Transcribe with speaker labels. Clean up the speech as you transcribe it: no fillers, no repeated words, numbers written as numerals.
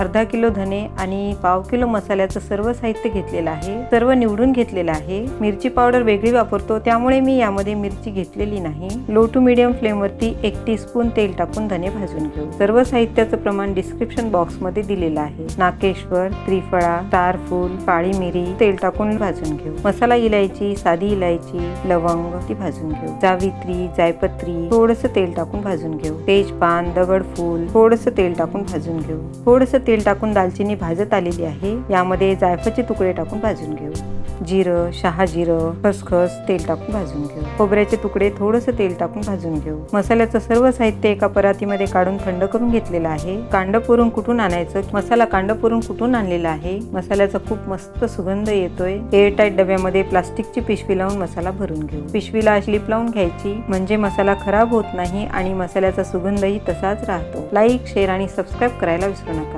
Speaker 1: अर्धा किलो धने आणि पाव किलो मसाल्याचं सर्व साहित्य घेतलेलं आहे. सर्व निवडून घेतलेलं आहे. मिरची पावडर वेगळी वापरतो त्यामुळे मी यामध्ये मिरची घेतलेली नाही. लो टू मीडियम फ्लेम वरती 1 टीस्पून तेल टाकून धने भाजून घेऊ. सर्व साहित्याचं प्रमाण डिस्क्रिप्शन बॉक्स मध्ये दिलेलं आहे. नाकेश्वर, त्रिफळा, स्टार फूल, काळी मिरी तेल टाकून भाजून घेऊ. मसाला इलायची, साधी इलायची, लवंग ती भाजून घेऊ. जावित्री, जायपत्री थोडंसं तेल टाकून भाजून घेऊ. तेजपान, दगडफूल थोडंसं तेल टाकून भाजून घेऊ. थोडंसं तेल टाकून दालचिनी भाजत आलेली आहे. यामध्ये जायफळाचे तुकडे टाकून भाजून घेऊ. जिरं, शहाजिरं, खसखस तेल टाकून भाजून घेऊ. खोबऱ्याचे तुकडे थोडंसं तेल टाकून भाजून घेऊ. मसाल्याचं सर्व साहित्य एका परातीमध्ये काढून थंड करून घेतलेलं आहे. कांड पुरून कुठून आणायचं? मसाला कांड पुरून कुठून आणलेला आहे. मसाल्याचा खूप मस्त सुगंध येतोय. एअरटाईट डब्यामध्ये प्लास्टिकची पिशवी लावून मसाला भरून घेऊ. पिशवीला क्लिप लावून घ्यायची म्हणजे मसाला खराब होत नाही आणि मसाल्याचा सुगंधही तसाच राहतो. लाईक, शेअर आणि सबस्क्राईब करायला विसरू नका.